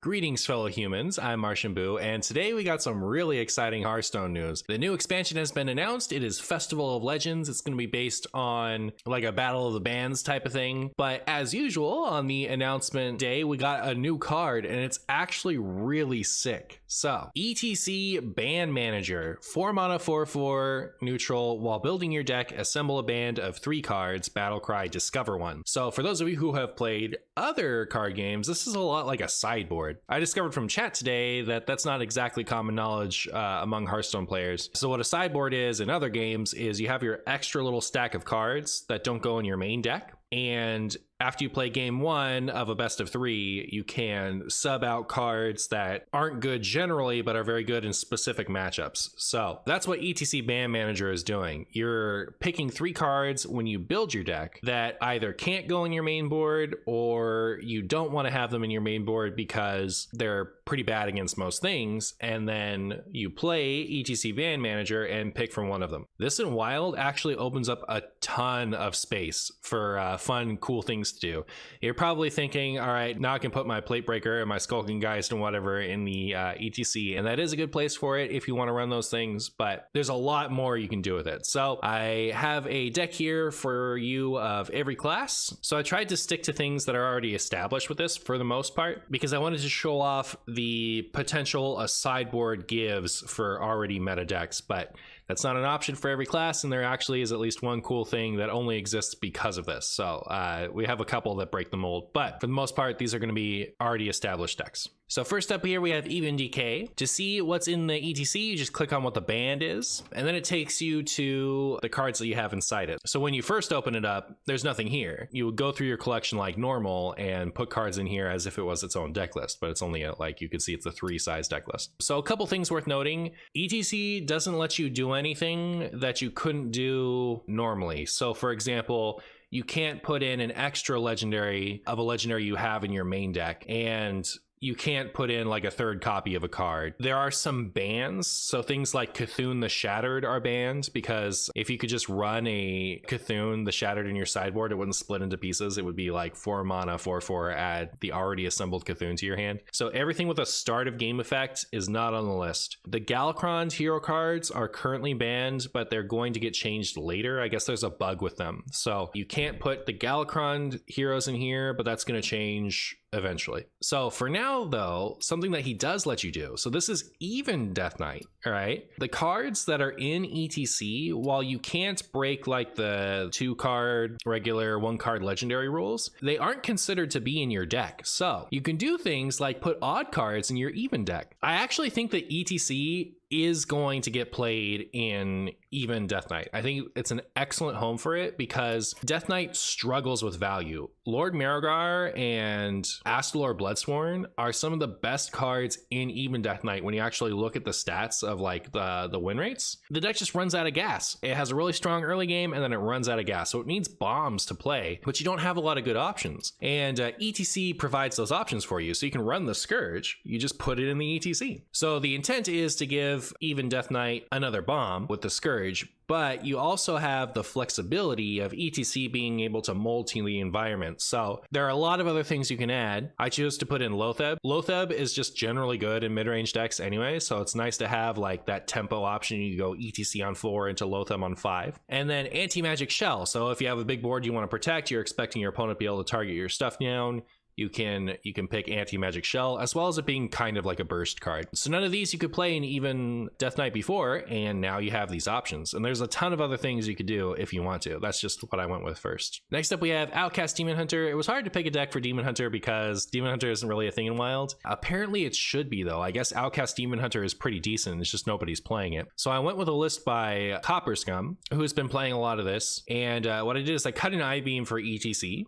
Greetings, fellow humans. I'm MartianBuu, and today we got some really exciting Hearthstone news. The new expansion has been announced. It is Festival of Legends. It's going to be based on like a Battle of the Bands type of thing. But as usual, on the announcement day, we got a new card, and it's actually really sick. So, E.T.C Band Manager, 4 mana 4/4 neutral. While building your deck, assemble a band of 3 cards, Battlecry, discover one. So for those of you who have played other card games, this is a lot like a sideboard. I discovered from chat today that that's not exactly common knowledge among Hearthstone players. So what a sideboard is in other games is you have your extra little stack of cards that don't go in your main deck. And after you play game 1 of a best of 3, you can sub out cards that aren't good generally, but are very good in specific matchups. So that's what ETC Band Manager is doing. You're picking 3 cards when you build your deck that either can't go in your main board or you don't want to have them in your main board because they're pretty bad against most things. And then you play ETC Band Manager and pick from one of them. This in Wild actually opens up a ton of space for fun, cool things to do. You're probably thinking, all right, now I can put my Plate Breaker and my Skulking Geist and whatever in the ETC, and that is a good place for it if you want to run those things, but there's a lot more you can do with it. So I have a deck here for you of every class. So I tried to stick to things that are already established with this for the most part, because I wanted to show off the potential a sideboard gives for already meta decks, but that's not an option for every class, and there actually is at least one cool thing that only exists because of this. So we have a couple that break the mold, but for the most part, these are going to be already established decks. So first up here, we have Even Decay. To see what's in the ETC, you just click on what the band is, and then it takes you to the cards that you have inside it. So when you first open it up, there's nothing here. You would go through your collection like normal and put cards in here as if it was its own deck list, but it's only like you can see it's a 3-size deck list. So a couple things worth noting. ETC doesn't let you do anything that you couldn't do normally. So for example, you can't put in an extra legendary of a legendary you have in your main deck, and you can't put in like a 3rd copy of a card. There are some bans, so things like Cthulhu the Shattered are banned, because if you could just run a Cthulhu the Shattered in your sideboard, it wouldn't split into pieces. It would be like 4 mana 4/4, add the already assembled Cthulhu to your hand. So everything with a start of game effect is not on the list. The Galakron hero cards are currently banned, but they're going to get changed later. I guess there's a bug with them. So you can't put the Galakron heroes in here, but that's going to change eventually. So for now though, something that he does let you do, so this is Even Death Knight. All right, the cards that are in ETC, while you can't break like the 2-card regular 1-card legendary rules, they aren't considered to be in your deck. So you can do things like put odd cards in your Even deck. I actually think that ETC is going to get played in Even Death Knight. I think it's an excellent home for it because Death Knight struggles with value. Lord Marigar and Astalor Bloodsworn are some of the best cards in Even Death Knight when you actually look at the stats of like the win rates. The deck just runs out of gas. It has a really strong early game and then it runs out of gas. So it needs bombs to play, but you don't have a lot of good options. And ETC provides those options for you. So you can run the Scourge, you just put it in the ETC. So the intent is to give Even Death Knight another bomb with the Scourge, but you also have the flexibility of ETC being able to multi the environment. So there are a lot of other things you can add. I chose to put in Lotheb. Lotheb is just generally good in mid-range decks anyway, so it's nice to have like that tempo option. You go ETC on 4 into Lotheb on 5. And then Anti-Magic Shell. So if you have a big board you want to protect, you're expecting your opponent to be able to target your stuff down, you can pick Anti-Magic Shell, as well as it being kind of like a burst card. So none of these you could play in Even Death Knight before, and now you have these options. And there's a ton of other things you could do if you want to. That's just what I went with first. Next up, we have Outcast Demon Hunter. It was hard to pick a deck for Demon Hunter because Demon Hunter isn't really a thing in Wild. Apparently it should be though. I guess Outcast Demon Hunter is pretty decent. It's just nobody's playing it. So I went with a list by Copper Scum, who's been playing a lot of this. And what I did is I cut an I-Beam for ETC.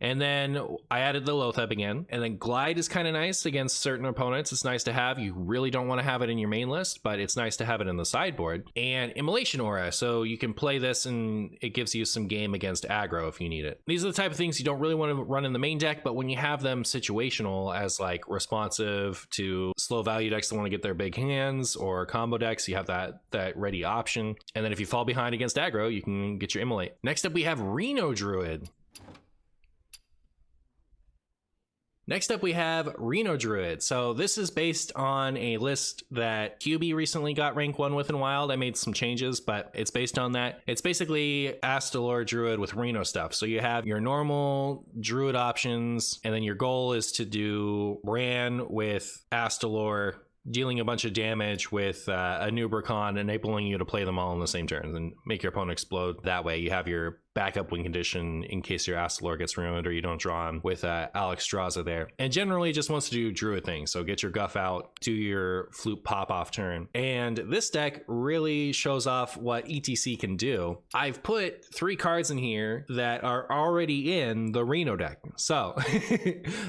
And then I added the Lotheb again. And then Glide is kind of nice against certain opponents. It's nice to have. You really don't want to have it in your main list, but it's nice to have it in the sideboard. And Immolation Aura, so you can play this and it gives you some game against aggro if you need it. These are the type of things you don't really want to run in the main deck, but when you have them situational as like responsive to slow value decks that want to get their big hands or combo decks, you have that ready option. And then if you fall behind against aggro, you can get your Immolate. Next up, we have Reno Druid. Next up, we have Reno Druid. So this is based on a list that QB recently got rank 1 with in Wild. I made some changes, but it's based on that. It's basically Astalor Druid with Reno stuff. So you have your normal Druid options, and then your goal is to do Bran with Astalor, dealing a bunch of damage with a Nubricon, enabling you to play them all in the same turns and make your opponent explode. That way you have your backup win condition in case your Astalor gets ruined or you don't draw him with Alexstrasza there. And generally just wants to do Druid things. So get your Guff out, do your Flute pop off turn. And this deck really shows off what ETC can do. I've put 3 cards in here that are already in the Reno deck. So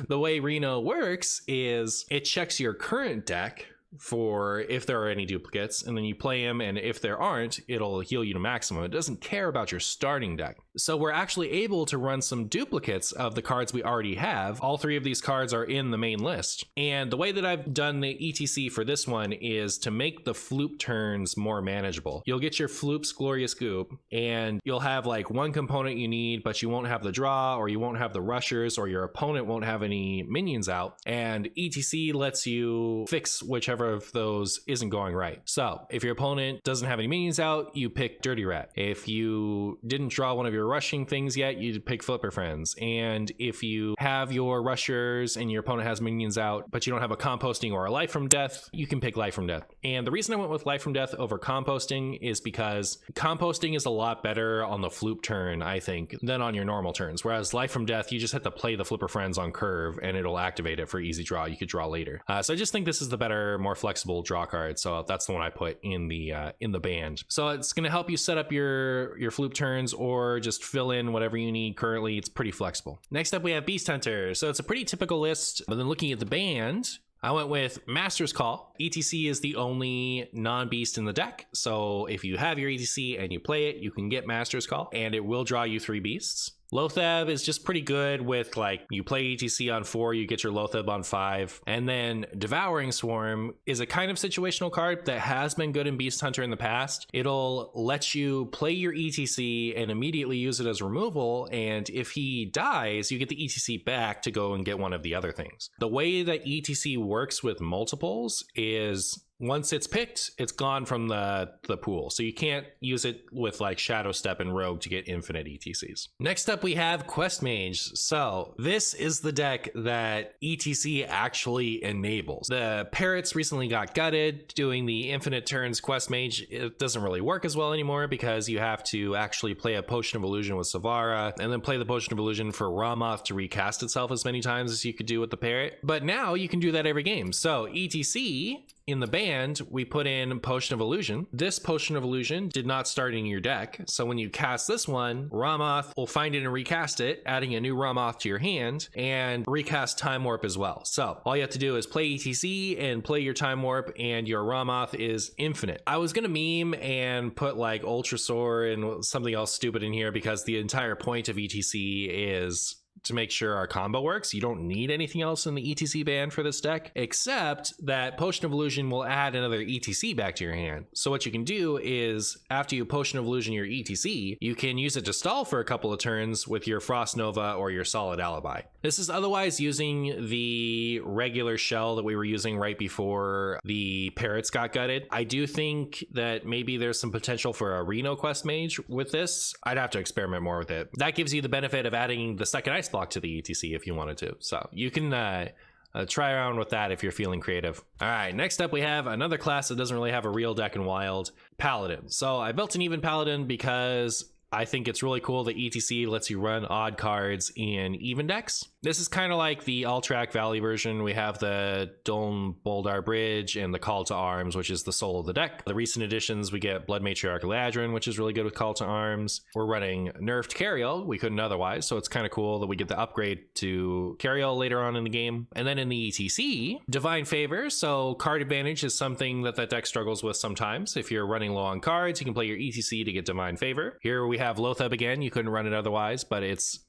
the way Reno works is it checks your current deck for if there are any duplicates, and then you play them, and if there aren't, it'll heal you to maximum. It doesn't care about your starting deck. So we're actually able to run some duplicates of the cards we already have. All 3 of these cards are in the main list. And the way that I've done the ETC for this one is to make the Floop turns more manageable. You'll get your Floop's Glorious Goop, and you'll have like 1 component you need, but you won't have the draw, or you won't have the rushers, or your opponent won't have any minions out. And ETC lets you fix whichever of those isn't going right. So if your opponent doesn't have any minions out, you pick Dirty Rat. If you didn't draw one of your rushing things yet, you pick Flipper Friends. And if you have your rushers and your opponent has minions out, but you don't have a composting or a Life from Death, you can pick Life from Death. And the reason I went with Life from Death over composting is because composting is a lot better on the Floop turn, I think, than on your normal turns. Whereas Life from Death, you just have to play the Flipper Friends on curve and it'll activate it for easy draw. You could draw later. So I just think this is the better, more flexible draw card. So that's the one I put in the band. So it's going to help you set up your Floop turns or just fill in whatever you need currently. It's pretty flexible. Next up, we have Beast Hunter. So it's a pretty typical list, but then looking at the band, I went with Master's Call. ETC is the only non-beast in the deck. So if you have your ETC and you play it, you can get Master's Call and it will draw you 3 beasts. Lothab is just pretty good with, like, you play ETC on 4, you get your Lothab on 5. And then Devouring Swarm is a kind of situational card that has been good in Beast Hunter in the past. It'll let you play your ETC and immediately use it as removal. And if he dies, you get the ETC back to go and get one of the other things. The way that ETC works with multiples is once it's picked, it's gone from the pool. So you can't use it with like Shadow Step and Rogue to get infinite ETCs. Next up, we have Quest Mage. So this is the deck that ETC actually enables. The Parrots recently got gutted. Doing the infinite turns Quest Mage, it doesn't really work as well anymore because you have to actually play a Potion of Illusion with Savara and then play the Potion of Illusion for Ramoth to recast itself as many times as you could do with the Parrot. But now you can do that every game. So ETC, in the band, we put in Potion of Illusion. This Potion of Illusion did not start in your deck. So when you cast this one, Ramoth will find it and recast it, adding a new Ramoth to your hand and recast Time Warp as well. So all you have to do is play ETC and play your Time Warp and your Ramoth is infinite. I was going to meme and put like Ultrasaur and something else stupid in here because the entire point of ETC is to make sure our combo works. You don't need anything else in the ETC band for this deck, except that Potion of Illusion will add another ETC back to your hand. So what you can do is, after you Potion of Illusion your ETC, you can use it to stall for a couple of turns with your Frost Nova or your Solid Alibi. This is otherwise using the regular shell that we were using right before the Parrots got gutted. I do think that maybe there's some potential for a Reno Quest Mage with this. I'd have to experiment more with it. That gives you the benefit of adding the second Ice Block to the ETC if you wanted to. So you can try around with that if you're feeling creative. All right, next up we have another class that doesn't really have a real deck in Wild, Paladin. So I built an even Paladin because I think it's really cool that ETC lets you run odd cards in even decks. This is kind of like the Alterac Valley version. We have the Doln Boldar Bridge and the Call to Arms, which is the soul of the deck. The recent additions, we get Blood Matriarch Eladrin, which is really good with Call to Arms. We're running nerfed Cariel. We couldn't otherwise, so it's kind of cool that we get the upgrade to Cariel later on in the game. And then in the ETC, Divine Favor. So card advantage is something that deck struggles with sometimes. If you're running low on cards, you can play your ETC to get Divine Favor. Here we have Lothab again. You couldn't run it otherwise, but it's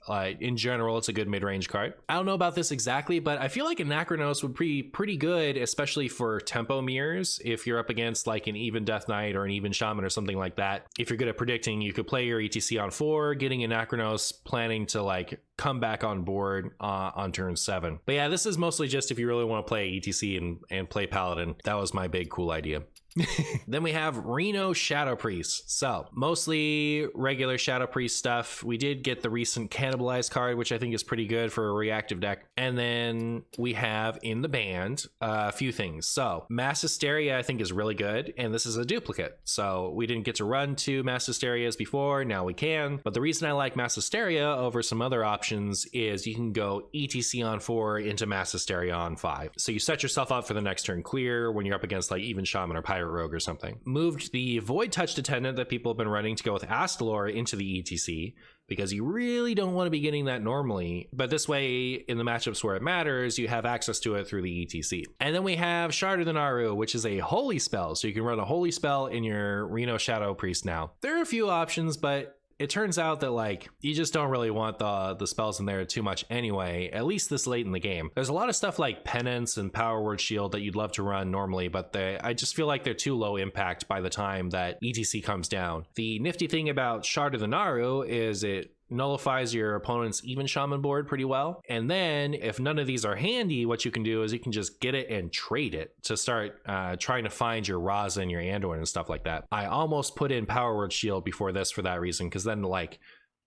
in general, it's a good mid-range card. I don't know about this exactly, but I feel like Anachronos would be pretty good, especially for tempo mirrors. If you're up against like an even Death Knight or an even Shaman or something like that, if you're good at predicting, you could play your ETC on 4, getting Anachronos, planning to like come back on board on turn 7. But yeah, this is mostly just if you really want to play ETC and play Paladin. That was my big cool idea. Then we have Reno Shadow Priest. So mostly regular Shadow Priest stuff. We did get the recent Cannibalized card, which I think is pretty good for a reactive deck. And then we have in the band a few things. So Mass Hysteria I think is really good, and this is a duplicate. So we didn't get to run 2 Mass Hysterias before, now we can. But the reason I like Mass Hysteria over some other options is you can go ETC on 4 into Mass Hysteria on 5. So you set yourself up for the next turn clear when you're up against like even Shaman or Pirate Rogue or something. Moved the Void Touch Attendant that people have been running to go with Astalor into the ETC, because you really don't want to be getting that normally. But this way, in the matchups where it matters, you have access to it through the ETC. And then we have Shard of the Naru, which is a holy spell. So you can run a holy spell in your Reno Shadow Priest now. There are a few options, but it turns out that like you just don't really want the spells in there too much anyway, at least this late in the game. There's a lot of stuff like Penance and Power Word Shield that you'd love to run normally, but I just feel like they're too low impact by the time that ETC comes down. The nifty thing about Shard of the Naru is it nullifies your opponent's even shaman board pretty well. And then if none of these are handy, what you can do is you can just get it and trade it to start trying to find your Raza and your Anduin and stuff like that. I almost put in Power Word Shield before this for that reason, because then like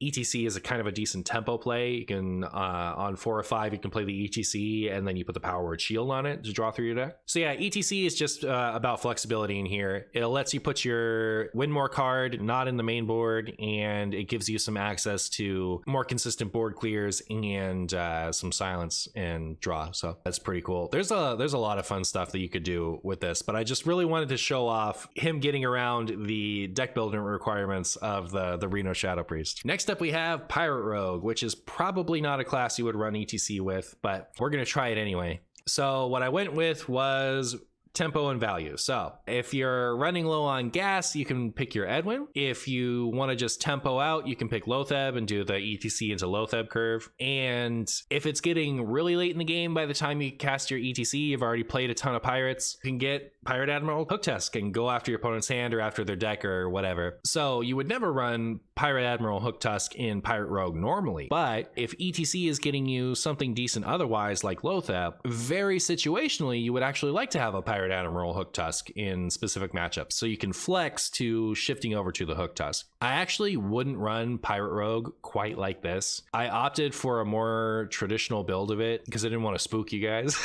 ETC is a kind of a decent tempo play. You can on 4 or 5 you can play the ETC and then you put the Power Word Shield on it to draw through your deck. So yeah, ETC is just about flexibility in here. It lets you put your win more card not in the main board, and it gives you some access to more consistent board clears and some silence and draw. So that's pretty cool. There's a lot of fun stuff that you could do with this, but I just really wanted to show off him getting around the deck building requirements of the Reno Shadow Priest. Next up we have Pirate Rogue, which is probably not a class you would run ETC with, but we're going to try it anyway. So what I went with was tempo and value. So if you're running low on gas, you can pick your Edwin. If you want to just tempo out, you can pick Lotheb and do the ETC into Lotheb curve. And if it's getting really late in the game, by the time you cast your ETC, you've already played a ton of pirates, you can get Pirate Admiral Hook Tusk and go after your opponent's hand or after their deck or whatever. So you would never run Pirate Admiral Hook Tusk in Pirate Rogue normally. But if ETC is getting you something decent otherwise, like Lotheb, very situationally, you would actually like to have a Pirate Admiral Hook Tusk in specific matchups. So you can flex to shifting over to the Hook Tusk. I actually wouldn't run Pirate Rogue quite like this. I opted for a more traditional build of it because I didn't want to spook you guys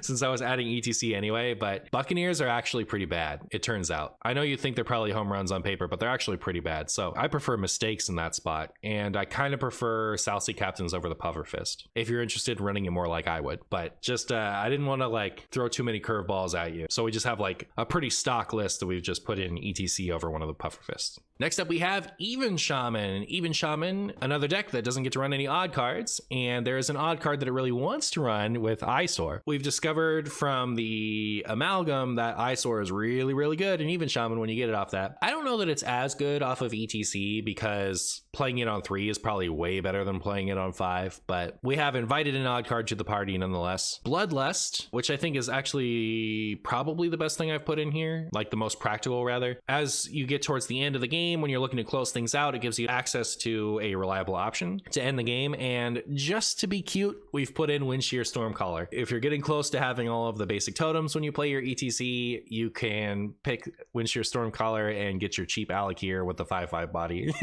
since I was adding ETC anyway, but Buccaneers are actually pretty bad, it turns out. I know you think they're probably home runs on paper, but they're actually pretty bad. So I prefer mistakes in that spot, and I kind of prefer South Sea Captains over the Puffer Fist if you're interested in running it more like I would. But just I didn't want to like throw too many curveballs at you, so we just have like a pretty stock list that we've just put in ETC over one of the Puffer Fists. Next up we have Even Shaman. Even Shaman, another deck that doesn't get to run any odd cards, and there is an odd card that it really wants to run with Eyesore. We've discovered from the Amalgam that Eyesore is really, really good in Even Shaman when you get it off that. I don't know that it's as good off of ETC because playing it on 3 is probably way better than playing it on 5, but we have invited an odd card to the party nonetheless. Bloodlust, which I think is actually probably the best thing I've put in here, like the most practical rather. As you get towards the end of the game, when you're looking to close things out, it gives you access to a reliable option to end the game. And just to be cute, we've put in Windshear Stormcaller. If you're getting close to having all of the basic totems when you play your ETC, you can pick Windshear Stormcaller and get your cheap Alakir with the 5/5 body.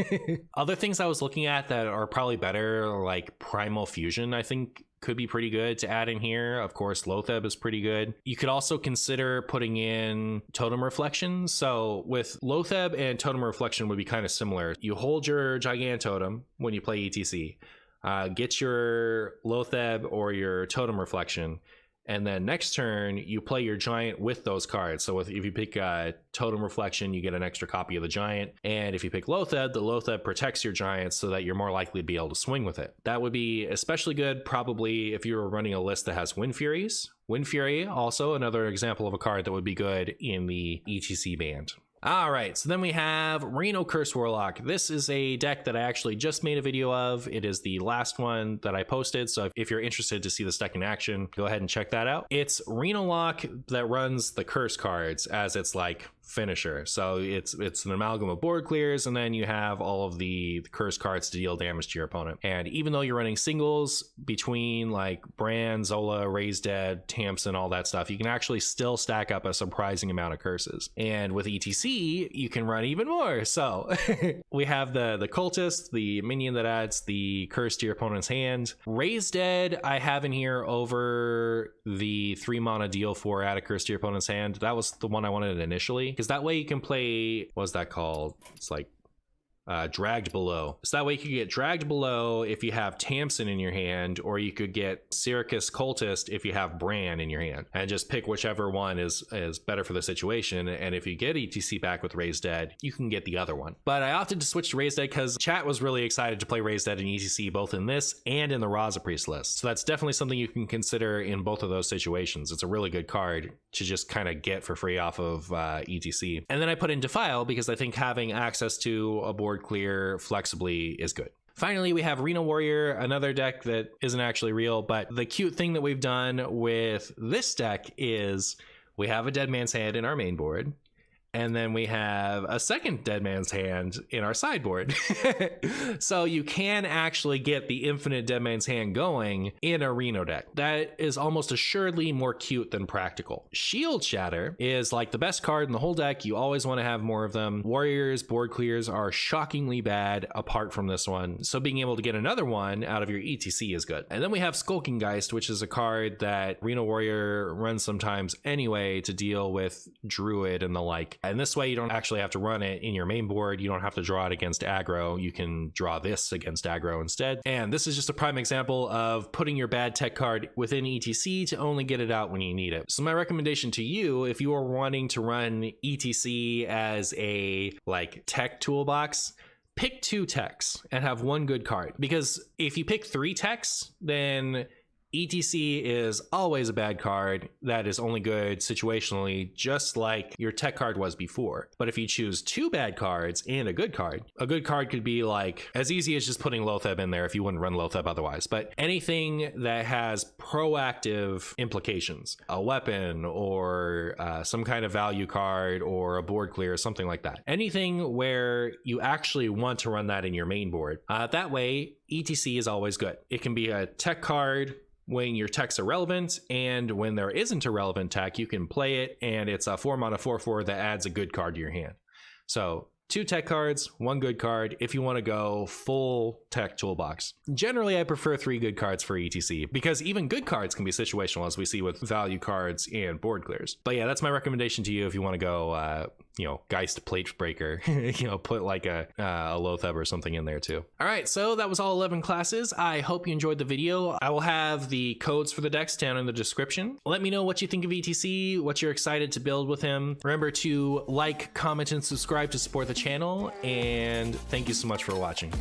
Other things I was looking at that are probably better, like Primal Fusion, I think could be pretty good to add in here. Of course, Lotheb is pretty good. You could also consider putting in Totem Reflection. So with Lotheb and Totem Reflection would be kind of similar. You hold your Gigantotem when you play ETC, get your Lotheb or your Totem Reflection, and then next turn you play your Giant with those cards. So if you pick Totem Reflection, you get an extra copy of the Giant, and if you pick Lotheb, the Lotheb protects your Giant so that you're more likely to be able to swing with it. That would be especially good probably if you were running a list that has Wind Furies. Wind Fury, also another example of a card that would be good in the ETC band. All right, so then we have Reno Curse Warlock. This is a deck that I actually just made a video of. It is the last one that I posted, so if you're interested to see this deck in action, go ahead and check that out. It's Reno Lock that runs the Curse cards as its like finisher. So it's an amalgam of board clears, and then you have all of the curse cards to deal damage to your opponent. And even though you're running singles between like Bran, Zola, Raise Dead, Tamsin, all that stuff, you can actually still stack up a surprising amount of curses. And with ETC, you can run even more. So we have the cultist, the minion that adds the curse to your opponent's hand. Raise Dead I have in here over the 3 mana deal 4 add a curse to your opponent's hand. That was the one I wanted initially, because that way you can play, what's that called? It's like dragged below. So that way you could get dragged below if you have Tamsin in your hand, or you could get Syracuse Cultist if you have Bran in your hand, and just pick whichever one is better for the situation. And if you get ETC back with Raise Dead, you can get the other one. But I opted to switch to Raise Dead because chat was really excited to play Raise Dead and ETC both in this and in the Raza Priest list. So that's definitely something you can consider in both of those situations. It's a really good card to just kind of get for free off of ETC. And then I put in Defile because I think having access to a board clear flexibly is good. Finally, we have Reno Warrior, another deck that isn't actually real, but the cute thing that we've done with this deck is we have a Dead Man's Hand in our main board, and then we have a second Dead Man's Hand in our sideboard. So you can actually get the infinite Dead Man's Hand going in a Reno deck. That is almost assuredly more cute than practical. Shield Shatter is like the best card in the whole deck. You always want to have more of them. Warriors board clears are shockingly bad apart from this one, so being able to get another one out of your ETC is good. And then we have Skulking Geist, which is a card that Reno Warrior runs sometimes anyway to deal with Druid and the like. And this way you don't actually have to run it in your main board. You don't have to draw it against aggro. You can draw this against aggro instead. And this is just a prime example of putting your bad tech card within ETC to only get it out when you need it. So my recommendation to you, if you are wanting to run ETC as a like tech toolbox, pick 2 techs and have 1 good card. Because if you pick 3 techs, then ETC is always a bad card that is only good situationally, just like your tech card was before. But if you choose 2 bad cards and a good card could be like as easy as just putting Lotheb in there if you wouldn't run Lotheb otherwise. But anything that has proactive implications, a weapon or some kind of value card or a board clear or something like that. Anything where you actually want to run that in your main board. That way, ETC is always good. It can be a tech card when your techs are relevant, and when there isn't a relevant tech, you can play it, and it's a 4 mana 4/4 that adds a good card to your hand. So 2 tech cards, 1 good card if you want to go full tech toolbox. Generally, I prefer 3 good cards for ETC because even good cards can be situational, as we see with value cards and board clears. But yeah, that's my recommendation to you if you want to go, Geist Plate Breaker, put like a Lotheb or something in there too. All right, so that was all 11 classes. I hope you enjoyed the video. I will have the codes for the decks down in the description. Let me know what you think of ETC, what you're excited to build with him. Remember to like, comment, and subscribe to support the channel, and thank you so much for watching.